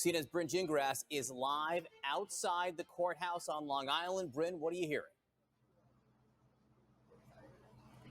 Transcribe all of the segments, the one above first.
CNN's Bryn Gingras is live outside the courthouse on Long Island. Bryn, what are you hearing?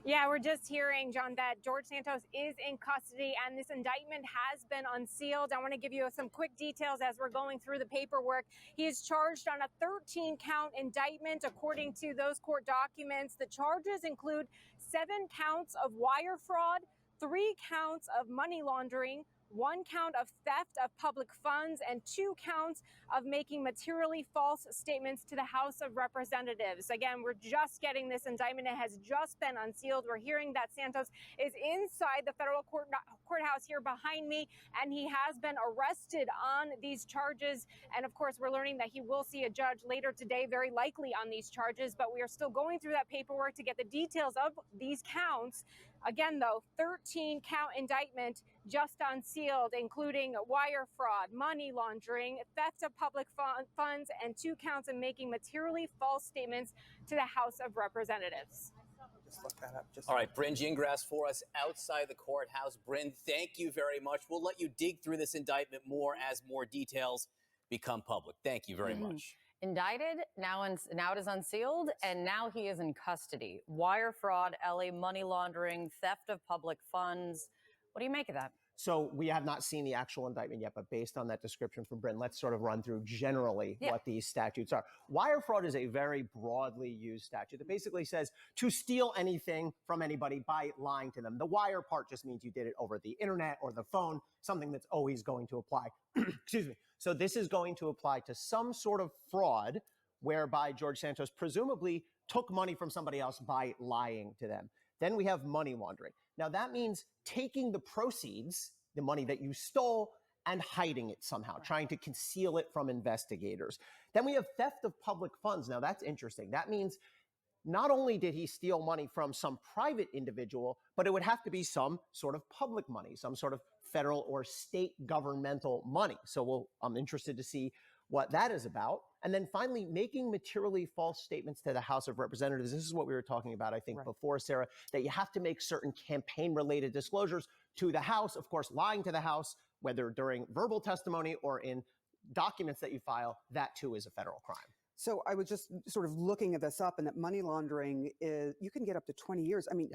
Yeah, we're just hearing, John, that George Santos is in custody and this indictment has been unsealed. I want to give you some quick details as we're going through the paperwork. He is charged on a 13-count indictment, according to those court documents. The charges include 7 counts of wire fraud, 3 counts of money laundering, 1 count of theft of public funds, and 2 counts of making materially false statements to the House of Representatives. Again, we're just getting this indictment. It has just been unsealed. We're hearing that Santos is inside the federal courthouse here behind me, and he has been arrested on these charges. And of course, we're learning that he will see a judge later today, very likely on these charges. But we are still going through that paperwork to get the details of these counts. Again, though, 13-count indictment just unsealed, including wire fraud, money laundering, theft of public funds, and 2 counts of making materially false statements to the House of Representatives. Just look that up. All right, Bryn Gingras for us outside the courthouse. Bryn, thank you very much. We'll let you dig through this indictment more as more details become public. Thank you very much. Indicted, now it is unsealed, and now he is in custody. Wire fraud, LA money laundering, theft of public funds. What do you make of that? So we have not seen the actual indictment yet, but based on that description from Bryn, let's sort of run through generally what these statutes are. Wire fraud is a very broadly used statute that basically says to steal anything from anybody by lying to them. The wire part just means you did it over the internet or the phone, something that's always going to apply. Excuse me. So this is going to apply to some sort of fraud whereby George Santos presumably took money from somebody else by lying to them. Then we have money laundering. Now that means taking the proceeds, the money that you stole, and hiding it somehow, trying to conceal it from investigators. Then we have theft of public funds. Now that's interesting. That means not only did he steal money from some private individual, but it would have to be some sort of public money, some sort of federal or state governmental money. So I'm interested to see what that is about. And then finally, making materially false statements to the House of Representatives. This is what we were talking about, I think, before, Sarah, that you have to make certain campaign-related disclosures to the House. Of course, lying to the House, whether during verbal testimony or in documents that you file, that too is a federal crime. So I was just sort of looking at this up, and that money laundering is, you can get up to 20 years. I mean,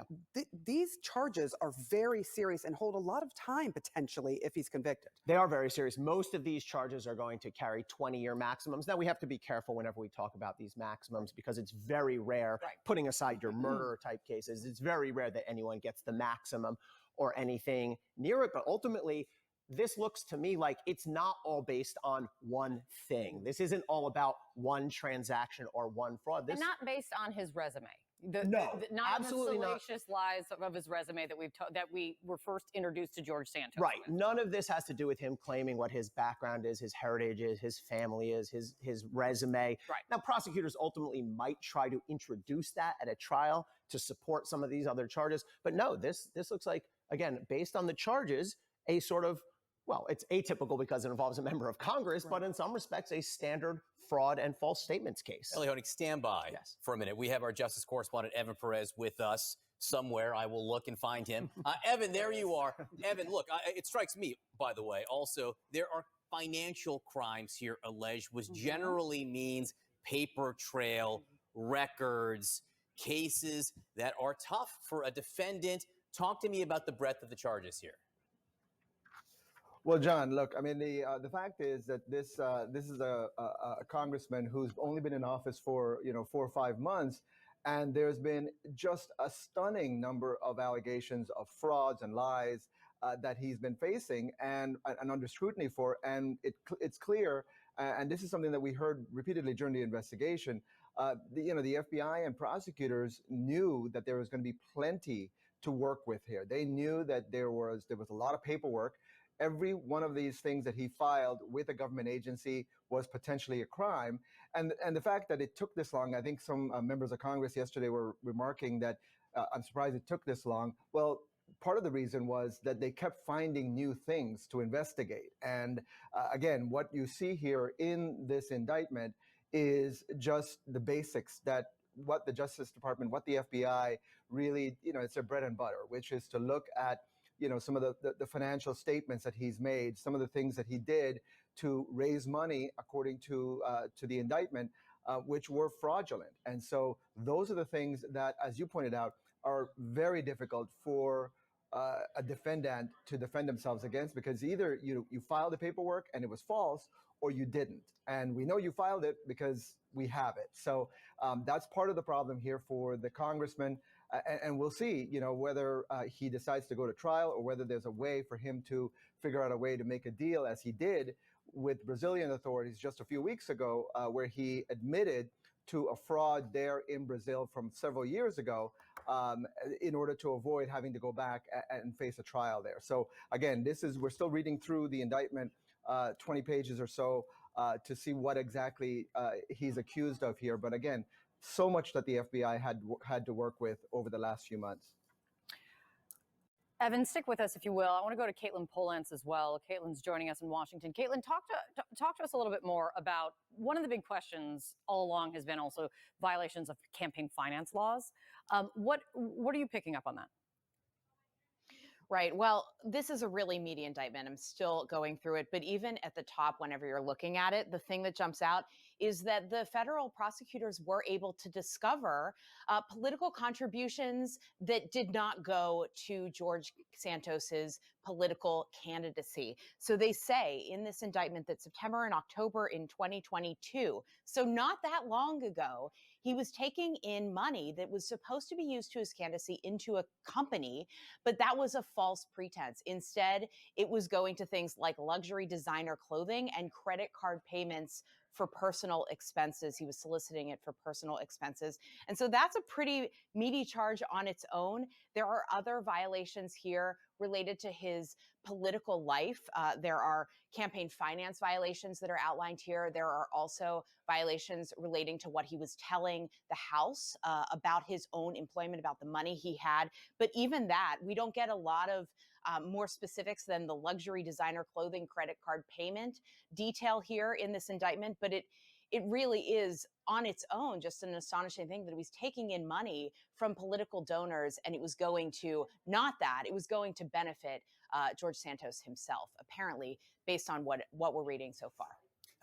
these charges are very serious and hold a lot of time potentially if he's convicted. They are very serious. Most of these charges are going to carry 20-year maximums. Now, we have to be careful whenever we talk about these maximums because it's very rare, putting aside your murder type cases, it's very rare that anyone gets the maximum or anything near it. But ultimately, this looks to me like it's not all based on one thing. This isn't all about one transaction or one fraud. And not based on his resume. Not absolutely the salacious lies of his resume that we were first introduced to George Santos. Right. None of this has to do with him claiming what his background is, his heritage is, his family is, his resume. Right. Now, prosecutors ultimately might try to introduce that at a trial to support some of these other charges. But no, this looks like, again, based on the charges, a sort of, well, it's atypical because it involves a member of Congress, but in some respects, a standard fraud and false statements case. Eli Honig, stand by for a minute. We have our justice correspondent, Evan Perez, with us somewhere. I will look and find him. Evan, there you are. Evan, look, it strikes me, by the way, also, there are financial crimes here alleged, which generally means paper trail, records, cases that are tough for a defendant. Talk to me about the breadth of the charges here. Well, John, look, I mean, the fact is that this is a congressman who's only been in office for 4 or 5 months, and there's been just a stunning number of allegations of frauds and lies that he's been facing and under scrutiny for. And it's clear, and this is something that we heard repeatedly during the investigation. The FBI and prosecutors knew that there was going to be plenty to work with here. They knew that there was a lot of paperwork. Every one of these things that he filed with a government agency was potentially a crime. And the fact that it took this long, I think some members of Congress yesterday were remarking that I'm surprised it took this long. Well, part of the reason was that they kept finding new things to investigate. And again, what you see here in this indictment is just the basics that what the Justice Department, what the FBI really, it's their bread and butter, which is to look at some of the financial statements that he's made, some of the things that he did to raise money, according to the indictment, which were fraudulent. And so those are the things that, as you pointed out, are very difficult for a defendant to defend themselves against, because either you filed the paperwork and it was false, or you didn't. And we know you filed it because we have it. So that's part of the problem here for the congressman. And we'll see, whether he decides to go to trial, or whether there's a way for him to figure out a way to make a deal, as he did with Brazilian authorities just a few weeks ago, where he admitted to a fraud there in Brazil from several years ago, in order to avoid having to go back and face a trial there. So again, we're still reading through the indictment, 20 pages or so, to see what exactly he's accused of here. But again, so much that the FBI had to work with over the last few months. Evan, stick with us if you will. I want to go to Caitlin Polance as well. Caitlin's joining us in Washington. Caitlin, talk to us a little bit more about one of the big questions all along has been also violations of campaign finance laws. What are you picking up on that? Right. Well, this is a really meaty indictment. I'm still going through it. But even at the top, whenever you're looking at it, the thing that jumps out is that the federal prosecutors were able to discover political contributions that did not go to George Santos's political candidacy. So they say in this indictment that September and October in 2022, so not that long ago, he was taking in money that was supposed to be used to his candidacy into a company, but that was a false pretense. Instead, it was going to things like luxury designer clothing and credit card payments for personal expenses. He was soliciting it for personal expenses. And so that's a pretty meaty charge on its own. There are other violations here related to his political life. There are campaign finance violations that are outlined here. There are also violations relating to what he was telling the House about his own employment, about the money he had. But even that, we don't get a lot of more specifics than the luxury designer clothing credit card payment detail here in this indictment. But it really is on its own just an astonishing thing that he was taking in money from political donors, and it was going to, not that, it was going to benefit George Santos himself, apparently, based on what we're reading so far.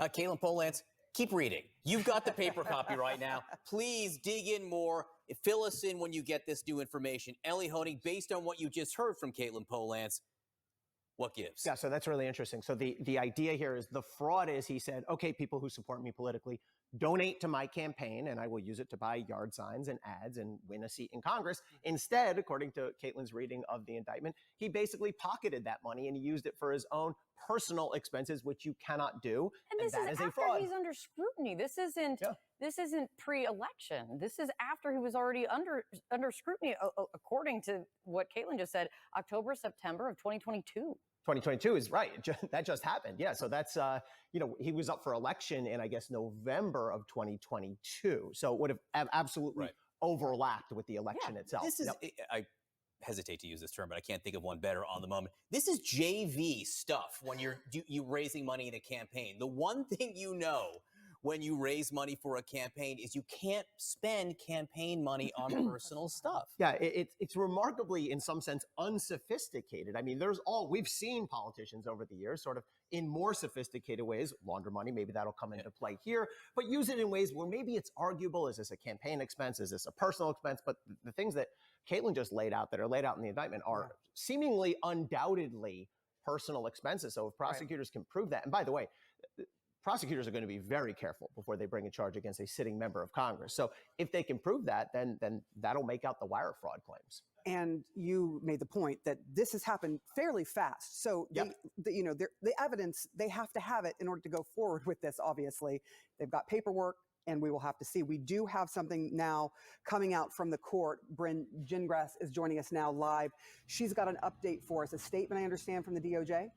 Caitlin Polance, keep reading. You've got the paper copy right now. Please dig in more. Fill us in when you get this new information. Ellie Honig, based on what you just heard from Caitlin Polance, what gives? Yeah, so that's really interesting. So the idea here is the fraud is he said, okay, people who support me politically, donate to my campaign and I will use it to buy yard signs and ads and win a seat in Congress. Instead, according to Caitlin's reading of the indictment, he basically pocketed that money and he used it for his own personal expenses, which you cannot do. And this is after he's under scrutiny. This isn't pre-election. This is after he was already under scrutiny, according to what Caitlin just said, October, September of 2022. 2022 is right. That just happened. Yeah. So that's, he was up for election in, I guess, November of 2022. So it would have absolutely overlapped with the election itself. This is, I hesitate to use this term, but I can't think of one better on the moment. This is JV stuff when you're raising money in a campaign. The one thing you know when you raise money for a campaign is you can't spend campaign money on personal stuff. Yeah, it's remarkably, in some sense, unsophisticated. I mean, we've seen politicians over the years sort of in more sophisticated ways launder money. Maybe that'll come into play here, but use it in ways where maybe it's arguable. Is this a campaign expense? Is this a personal expense? But the things that Caitlin just laid out that are laid out in the indictment are seemingly undoubtedly personal expenses. So if prosecutors can prove that, and by the way, prosecutors are going to be very careful before they bring a charge against a sitting member of Congress. So if they can prove that, then that'll make out the wire fraud claims. And you made the point that this has happened fairly fast. So the evidence, they have to have it in order to go forward with this. Obviously, they've got paperwork, and we will have to see. We do have something now coming out from the court. Bryn Gingras is joining us now live. She's got an update for us. A statement, I understand, from the DOJ.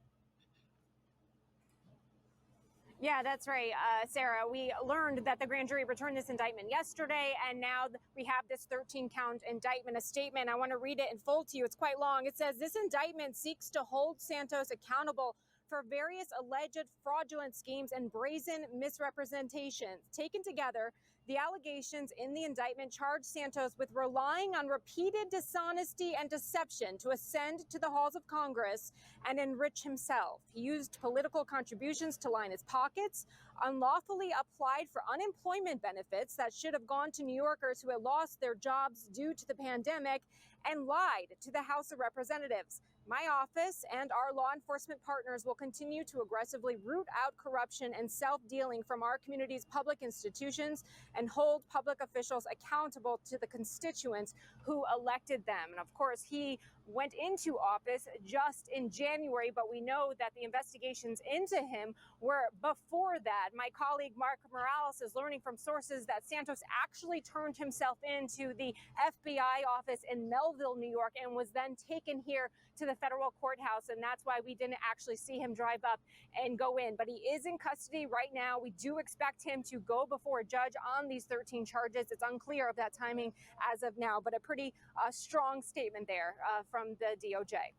Yeah, that's right, Sarah. We learned that the grand jury returned this indictment yesterday, and now we have this 13-count indictment, a statement. I want to read it in full to you. It's quite long. It says, this indictment seeks to hold Santos accountable for various alleged fraudulent schemes and brazen misrepresentations. Taken together, the allegations in the indictment charge Santos with relying on repeated dishonesty and deception to ascend to the halls of Congress and enrich himself. He used political contributions to line his pockets, unlawfully applied for unemployment benefits that should have gone to New Yorkers who had lost their jobs due to the pandemic, and lied to the House of Representatives. My office and our law enforcement partners will continue to aggressively root out corruption and self-dealing from our community's public institutions and hold public officials accountable to the constituents who elected them. And of course, he went into office just in January, but we know that the investigations into him were before that. My colleague Mark Morales is learning from sources that Santos actually turned himself into the FBI office in Melville, New York, and was then taken here to the federal courthouse. And that's why we didn't actually see him drive up and go in. But he is in custody right now. We do expect him to go before a judge on these 13 charges. It's unclear of that timing as of now, but a pretty strong statement there from the DOJ.